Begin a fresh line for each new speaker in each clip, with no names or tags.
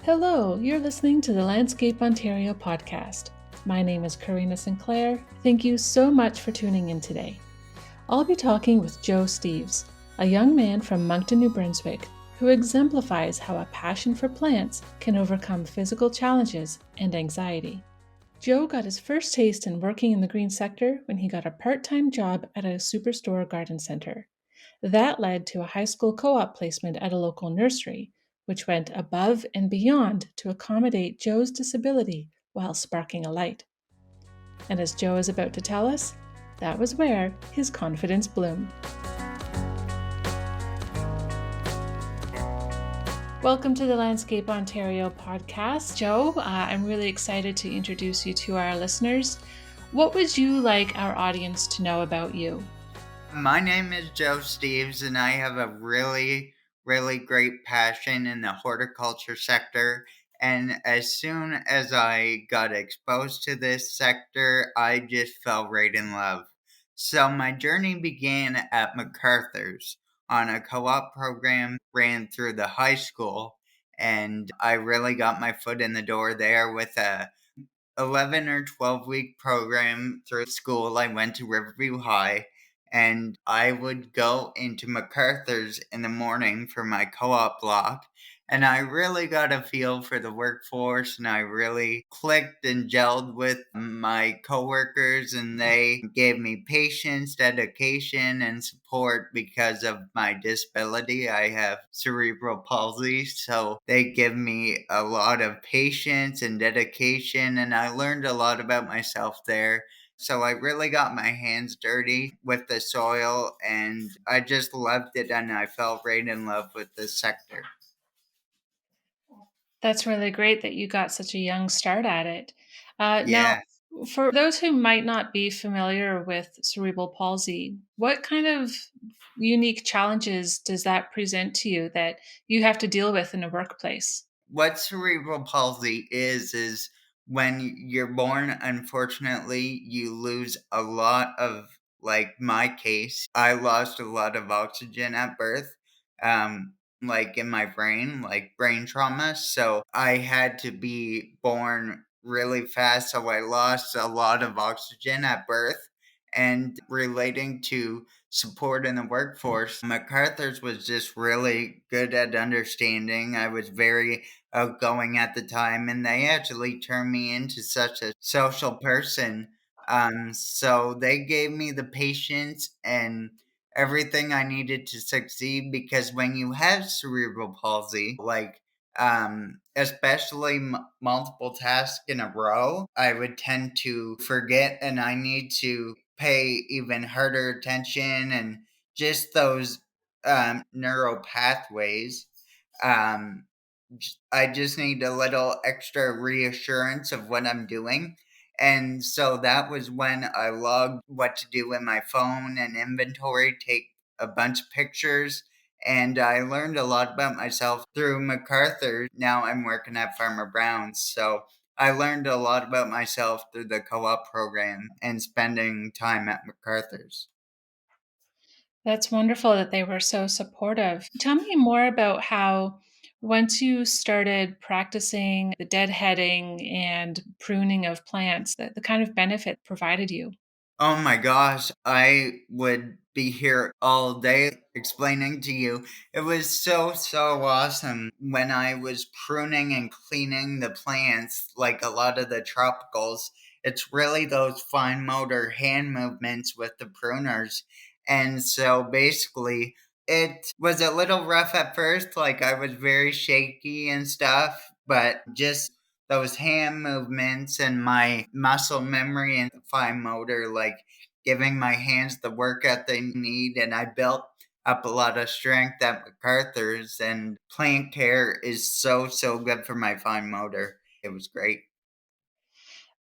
Hello, you're listening to the Landscape Ontario podcast. My name is Karina Sinclair. Thank you so much for tuning in today. I'll be talking with Joe Steeves, a young man from Moncton, New Brunswick, who exemplifies how a passion for plants can overcome physical challenges and anxiety. Joe got his first taste in working in the green sector when he got a part-time job at a superstore garden center. That led to a high school co op placement at a local nursery, which went above and beyond to accommodate Joe's disability while sparking a light. And as Joe is about to tell us, that was where his confidence bloomed. Welcome to the Landscape Ontario podcast, Joe. I'm really excited to introduce you to our listeners. What would you like our audience to know about you?
My name is Joe Steeves, and I have a really great passion in the horticulture sector. And as soon as I got exposed to this sector, I just fell right in love. So my journey began at MacArthur's on a co-op program ran through the high school, and I really got my foot in the door there with a 11 or 12-week program through school. I went to Riverview High, and I would go into MacArthur's in the morning for my co-op block, and I really got a feel for the workforce, and I really clicked and gelled with my coworkers, and they gave me patience, dedication, and support because of my disability. I have cerebral palsy, so they give me a lot of patience and dedication, and I learned a lot about myself there. So I really got my hands dirty with the soil, and I just loved it, and I fell right in love with the sector.
That's really great that you got such a young start at it. Now,
Yeah.
for those who might not be familiar with cerebral palsy, what kind of unique challenges does that present to you that you have to deal with in a workplace?
What cerebral palsy is when you're born, unfortunately, you lose a lot of, like my case, I lost a lot of oxygen at birth, like in my brain, like brain trauma. So I had to be born really fast. So I lost a lot of oxygen at birth. And relating to support in the workforce, MacArthur's was just really good at understanding. I was very outgoing at the time, and they actually turned me into such a social person. So they gave me the patience and everything I needed to succeed, because when you have cerebral palsy, like especially multiple tasks in a row, I would tend to forget, and I need to pay even harder attention, and just those neural pathways. Um, I just need a little extra reassurance of what I'm doing. And so that was when I logged what to do in my phone and inventory, take a bunch of pictures. And I learned a lot about myself through MacArthur. Now I'm working at Farmer Brown's. So I learned a lot about myself through the co op program and spending time at MacArthur's.
That's wonderful that they were so supportive. Tell me more about how, once you started practicing the deadheading and pruning of plants, the kind of benefit provided you.
Oh my gosh, I would be here all day explaining to you. It was so awesome when I was pruning and cleaning the plants, like a lot of the tropicals. It's really those fine motor hand movements with the pruners. And so basically, it was a little rough at first, like I was very shaky and stuff, but just those hand movements and my muscle memory and fine motor, like giving my hands the workout they need. And I built up a lot of strength at MacArthur's, and plant care is so good for my fine motor. It was great.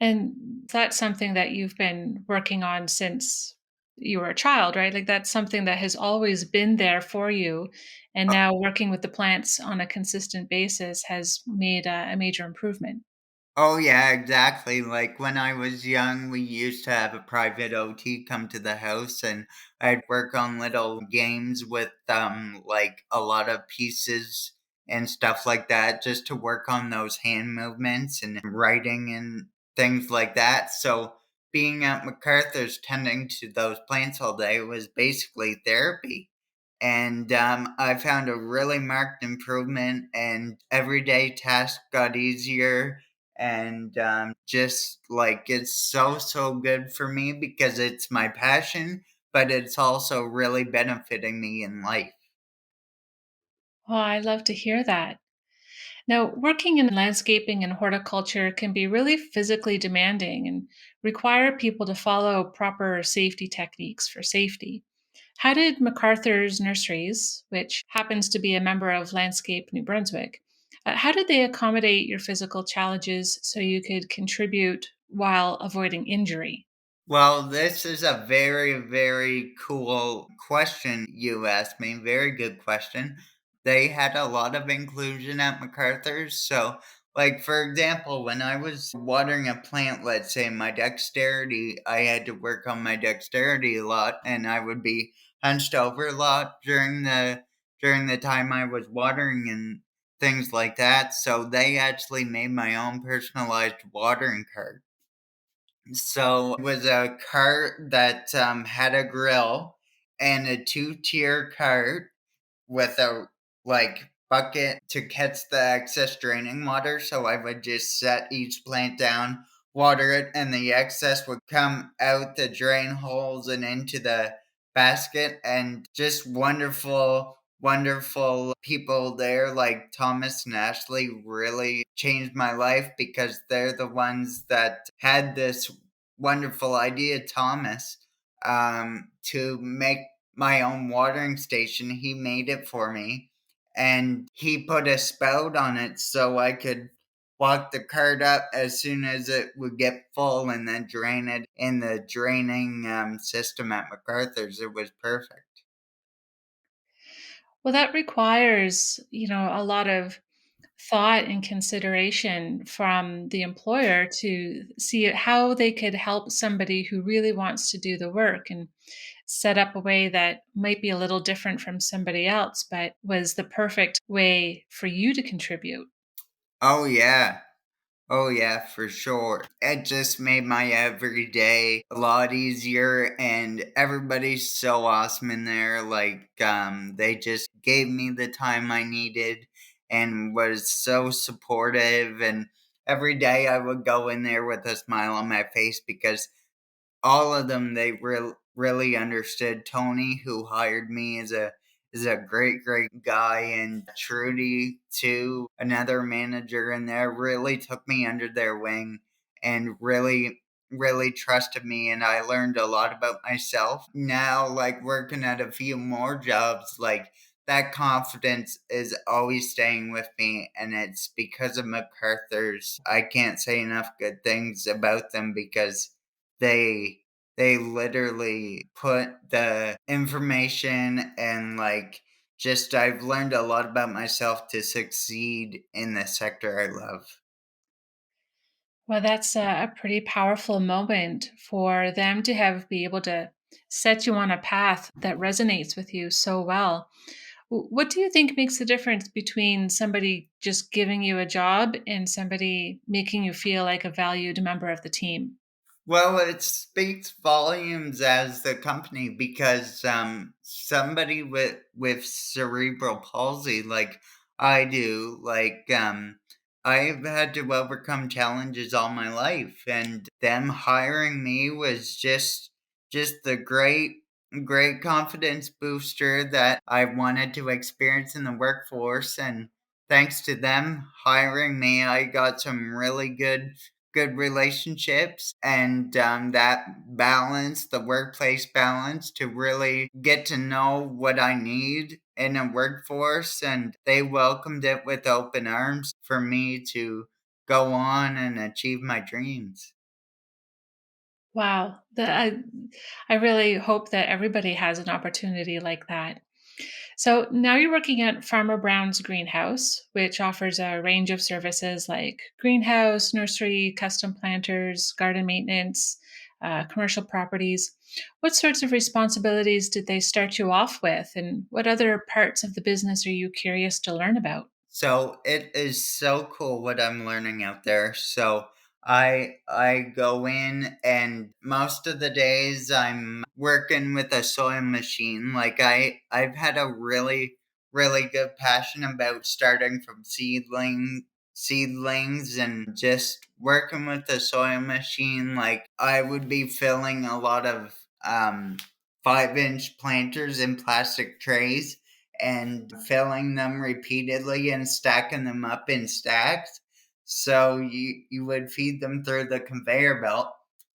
And that's something that you've been working on since you were a child, right? Like that's something that has always been there for you. And now working with the plants on a consistent basis has made a major improvement.
Oh yeah, exactly. Like when I was young, we used to have a private OT come to the house, and I'd work on little games with like a lot of pieces and stuff like that, just to work on those hand movements and writing and things like that. So being at MacArthur's tending to those plants all day was basically therapy. And I found a really marked improvement, and everyday tasks got easier. And just like it's so good for me because it's my passion, but it's also really benefiting me in life.
Oh, I love to hear that. Now, working in landscaping and horticulture can be really physically demanding and require people to follow proper safety techniques for safety. How did MacArthur's Nurseries, which happens to be a member of Landscape New Brunswick, how did they accommodate your physical challenges so you could contribute while avoiding injury?
Well, this is a very cool question you asked me. Very good question. They had a lot of inclusion at MacArthur's. So, like, for example, when I was watering a plant, let's say my dexterity, I had to work on my dexterity a lot, and I would be hunched over a lot during the time I was watering and things like that. So they actually made my own personalized watering cart. So it was a cart that had a grill and a two-tier cart with a bucket to catch the excess draining water. So I would just set each plant down, water it, and the excess would come out the drain holes and into the basket. And just wonderful people there like Thomas and Ashley really changed my life because they're the ones that had this wonderful idea, Thomas, to make my own watering station. He made it for me, and he put a spout on it so I could walk the cart up as soon as it would get full and then drain it in the draining system at MacArthur's. It was perfect.
Well, that requires, a lot of thought and consideration from the employer to see how they could help somebody who really wants to do the work and set up a way that might be a little different from somebody else, but was the perfect way for you to contribute.
Oh, yeah. Oh, yeah, for sure. It just made my everyday a lot easier, and everybody's so awesome in there. Like, they just gave me the time I needed and was so supportive. And every day I would go in there with a smile on my face because all of them they really understood. Tony, who hired me, is a great guy, and Trudy too, another manager in there, really took me under their wing and really trusted me, and I learned a lot about myself. Now, like working at a few more jobs, like that confidence is always staying with me, and it's because of MacArthur's. I can't say enough good things about them because they they literally put the information and just I've learned a lot about myself to succeed in the sector I love.
Well, that's a pretty powerful moment for them to have be able to set you on a path that resonates with you so well. What do you think makes the difference between somebody just giving you a job and somebody making you feel like a valued member of the team?
Well, it speaks volumes as the company because somebody with cerebral palsy like I do, I've had to overcome challenges all my life, and them hiring me was just the great confidence booster that I wanted to experience in the workforce. And thanks to them hiring me, I got some really good relationships, and that balance, the workplace balance, to really get to know what I need in a workforce. And they welcomed it with open arms for me to go on and achieve my dreams.
Wow, I really hope that everybody has an opportunity like that. So now you're working at Farmer Brown's greenhouse, which offers a range of services like greenhouse, nursery, custom planters, garden maintenance, commercial properties. What sorts of responsibilities did they start you off with, and what other parts of the business are you curious to learn about?
So it is so cool what I'm learning out there. So I go in and most of the days I'm working with a soil machine. Like I've had a really good passion about starting from seedlings and just working with the soil machine. Like I would be filling a lot of 5-inch planters in plastic trays and filling them repeatedly and stacking them up in stacks. So you would feed them through the conveyor belt.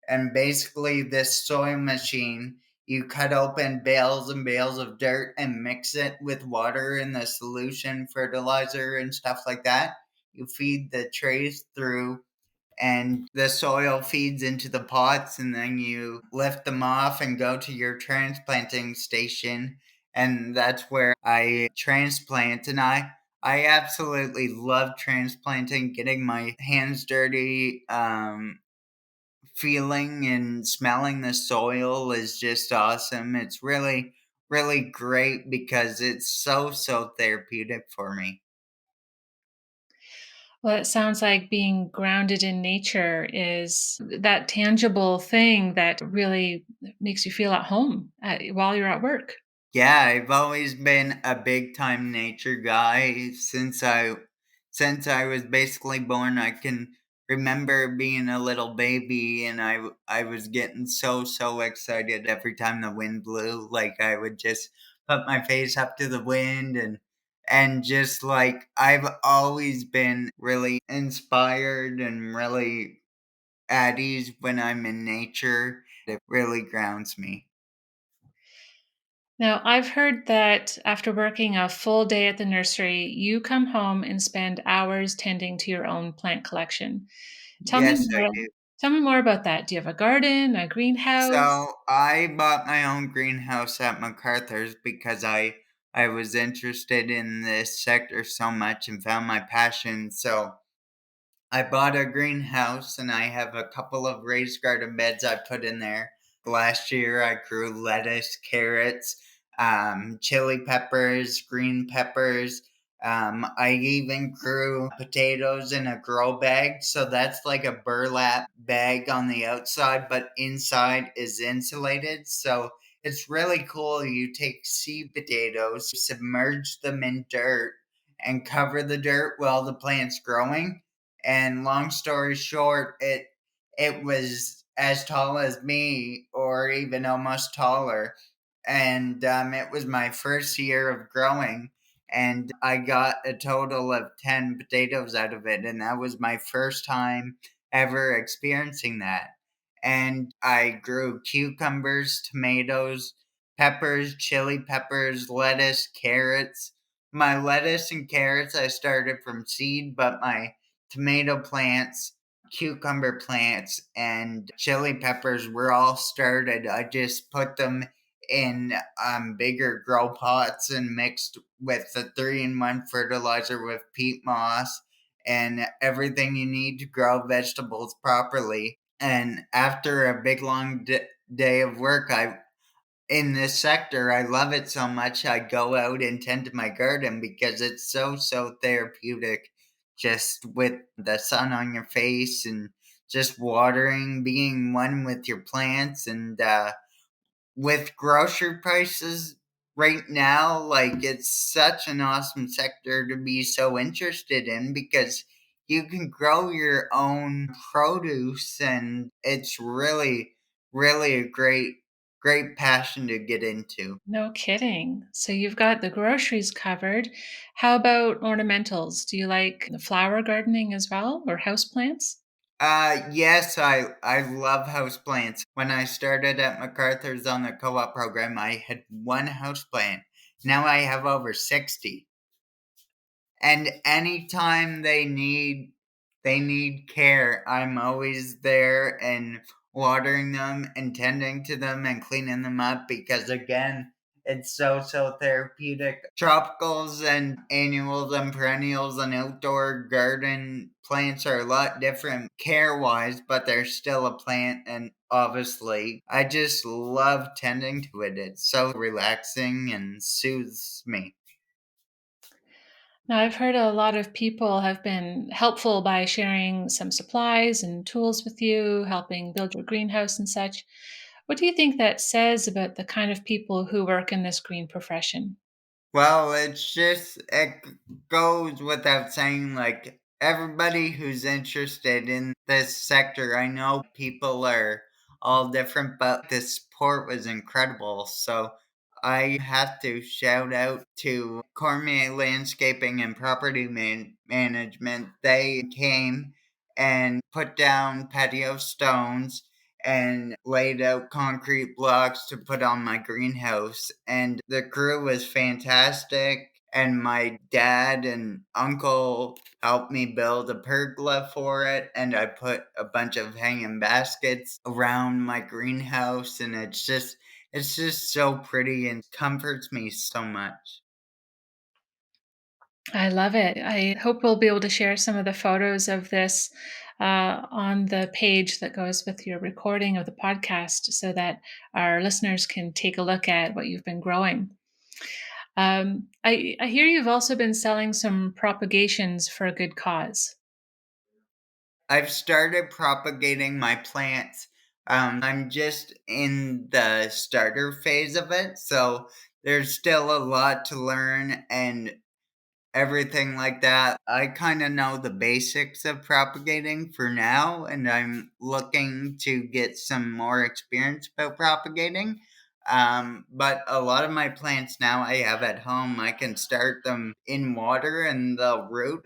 And basically, this soil machine, you cut open bales and bales of dirt and mix it with water in the solution, fertilizer, and stuff like that. You feed the trays through and the soil feeds into the pots, and then you lift them off and go to your transplanting station, and that's where I transplant. And I absolutely love transplanting, getting my hands dirty. Feeling and smelling the soil is just awesome. It's really great because it's so therapeutic for me.
Well, it sounds like being grounded in nature is that tangible thing that really makes you feel at home while you're at work.
Yeah, I've always been a big time nature guy since I was basically born. I can remember being a little baby and I was getting so excited every time the wind blew. Like I would just put my face up to the wind and just like I've always been really inspired and really at ease when I'm in nature. It really grounds me.
Now, I've heard that after working a full day at the nursery, you come home and spend hours tending to your own plant collection. Tell me
Yes, I
more.
do.
Tell me more about that. Do you have a garden, a greenhouse?
So I bought my own greenhouse at MacArthur's because I was interested in this sector so much and found my passion. So I bought a greenhouse and I have a couple of raised garden beds I put in there. Last year I grew lettuce, carrots, chili peppers, green peppers. I even grew potatoes in a grow bag. So that's like a burlap bag on the outside, but inside is insulated. So it's really cool. You take seed potatoes, submerge them in dirt, and cover the dirt while the plant's growing, and long story short, it was as tall as me or even almost taller. And it was my first year of growing, and I got a total of 10 potatoes out of it, and that was my first time ever experiencing that. And I grew cucumbers, tomatoes, peppers, chili peppers, lettuce, carrots. My lettuce and carrots I started from seed, but my tomato plants, cucumber plants, and chili peppers were all started. I just put them in bigger grow pots and mixed with the 3-in-1 fertilizer with peat moss and everything you need to grow vegetables properly. And after a big long day of work, I in this sector, I love it so much. I go out and tend to my garden because it's so therapeutic, just with the sun on your face and just watering, being one with your plants. And with grocery prices right now, like it's such an awesome sector to be so interested in because you can grow your own produce, and it's really a great passion to get into.
No kidding. So you've got the groceries covered. How about ornamentals? Do you like the flower gardening as well or houseplants?
Yes, I love houseplants. When I started at MacArthur's on the co-op program, I had one houseplant. Now I have over 60. And anytime they need care, I'm always there and watering them and tending to them and cleaning them up because again, it's so therapeutic. Tropicals and annuals and perennials and outdoor garden plants are a lot different care wise, but they're still a plant, and obviously I just love tending to it. It's so relaxing and soothes me.
Now, I've heard a lot of people have been helpful by sharing some supplies and tools with you, helping build your greenhouse and such. What do you think that says about the kind of people who work in this green profession?
Well, it goes without saying, like, everybody who's interested in this sector, I know people are all different, but the support was incredible. So I have to shout out to Cormier Landscaping and Property Management. They came and put down patio stones and laid out concrete blocks to put on my greenhouse. And the crew was fantastic. And my dad and uncle helped me build a pergola for it. And I put a bunch of hanging baskets around my greenhouse. And it's just so pretty and comforts me so much.
I love it. I hope we'll be able to share some of the photos of this on the page that goes with your recording of the podcast so that our listeners can take a look at what you've been growing. I hear you've also been selling some propagations for a good cause.
I've started propagating my plants. I'm just in the starter phase of it, so there's still a lot to learn and everything like that. I kind of know the basics of propagating for now, and I'm looking to get some more experience about propagating. But a lot of my plants now I have at home, I can start them in water and they'll root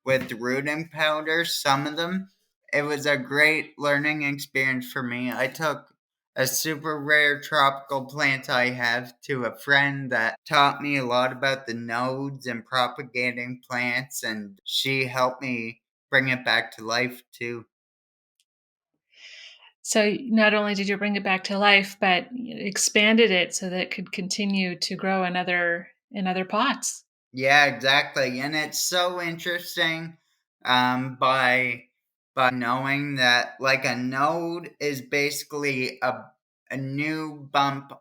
with rooting powder, some of them. It was a great learning experience for me. I took a super rare tropical plant I have to a friend that taught me a lot about the nodes and propagating plants, and she helped me bring it back to life too.
So not only did you bring it back to life, but you expanded it so that it could continue to grow in other pots.
Yeah, exactly. And it's so interesting by knowing that like a node is basically a new bump,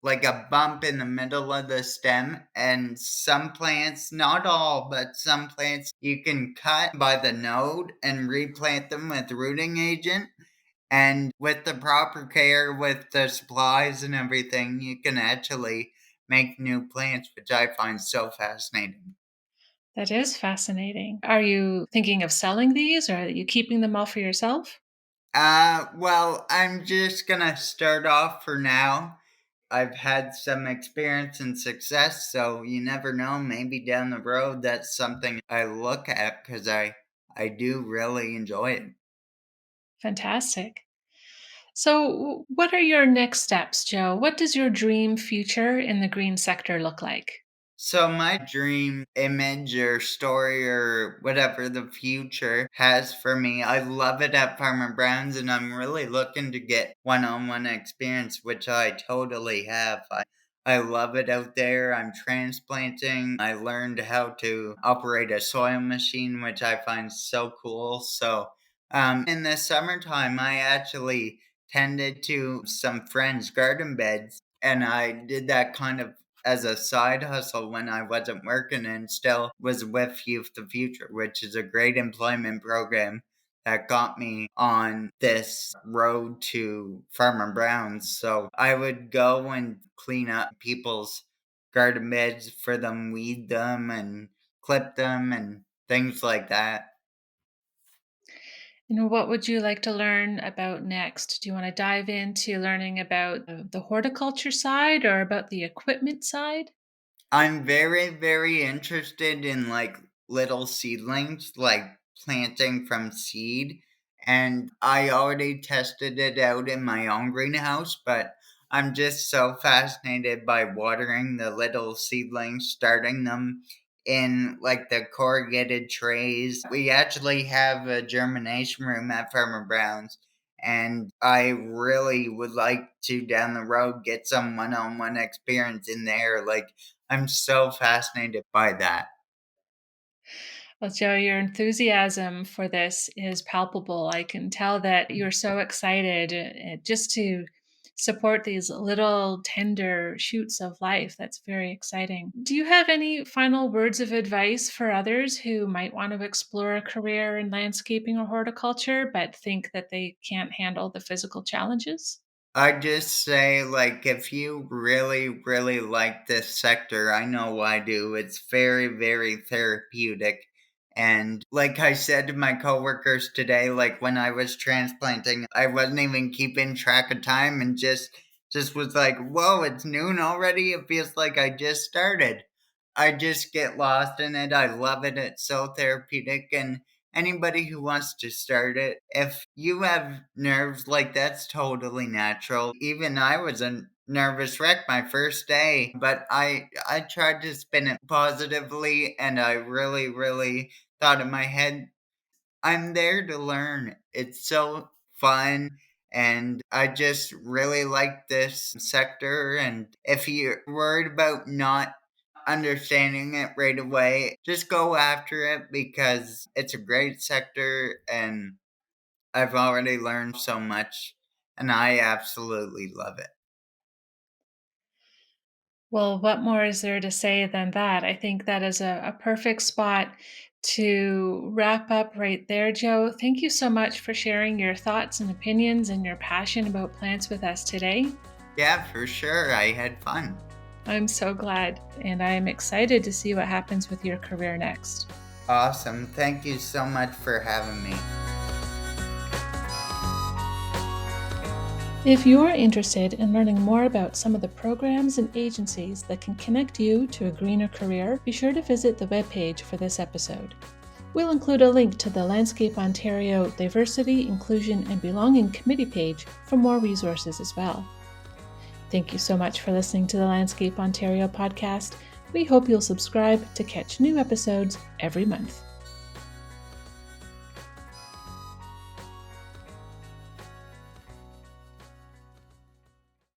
like a bump in the middle of the stem. And some plants, not all, but some plants you can cut by the node and replant them with rooting agent. And with the proper care, with the supplies and everything, you can actually make new plants, which I find so fascinating.
That is fascinating. Are you thinking of selling these or are you keeping them all for yourself?
Well, I'm just gonna start off for now. I've had some experience and success, so you never know. Maybe down the road, that's something I look at because I do really enjoy it.
Fantastic. So, what are your next steps, Joe? What does your dream future in the green sector look like?
So my dream image or story or whatever the future has for me, I love it at Farmer Brown's and I'm really looking to get one-on-one experience, which I totally have. I love it out there. I'm transplanting. I learned how to operate a soil machine, which I find so cool. So in the summertime, I actually tended to some friends' garden beds and I did that kind of as a side hustle when I wasn't working and still was with Youth the Future, which is a great employment program that got me on this road to Farmer Brown's. So I would go and clean up people's garden beds for them, weed them and clip them and things like that.
What would you like to learn about next? Do you want to dive into learning about the horticulture side or about the equipment side?
I'm very, very interested in like little seedlings, like planting from seed. And I already tested it out in my own greenhouse, but I'm just so fascinated by watering the little seedlings, starting them in like the corrugated trays. We actually have a germination room at Farmer Brown's. And I really would like to down the road get some one on one experience in there. Like, I'm so fascinated by that.
Well, Joe, your enthusiasm for this is palpable. I can tell that you're so excited just to support these little tender shoots of life. That's very exciting. Do you have any final words of advice for others who might want to explore a career in landscaping or horticulture but think that they can't handle the physical challenges?
I just say, like, if you really, really like this sector, I know I do. It's very, very therapeutic. And like I said to my coworkers today, like when I was transplanting, I wasn't even keeping track of time and just was like, whoa, it's noon already. It feels like I just started. I just get lost in it. I love it. It's so therapeutic. And anybody who wants to start it, if you have nerves, like that's totally natural. Even I was a nervous wreck my first day, but I tried to spin it positively, and I really, really thought in my head, I'm there to learn. It's so fun. And I just really like this sector. And if you're worried about not understanding it right away, just go after it because it's a great sector. And I've already learned so much. And I absolutely love it.
Well, what more is there to say than that? I think that is a perfect spot to wrap up right there, Joe. Thank you so much for sharing your thoughts and opinions and your passion about plants with us today.
Yeah, for sure. I had fun.
I'm so glad, and I'm excited to see what happens with your career next.
Awesome. Thank you so much for having me.
If you're interested in learning more about some of the programs and agencies that can connect you to a greener career, be sure to visit the webpage for this episode. We'll include a link to the Landscape Ontario Diversity, Inclusion and Belonging Committee page for more resources as well. Thank you so much for listening to the Landscape Ontario podcast. We hope you'll subscribe to catch new episodes every month.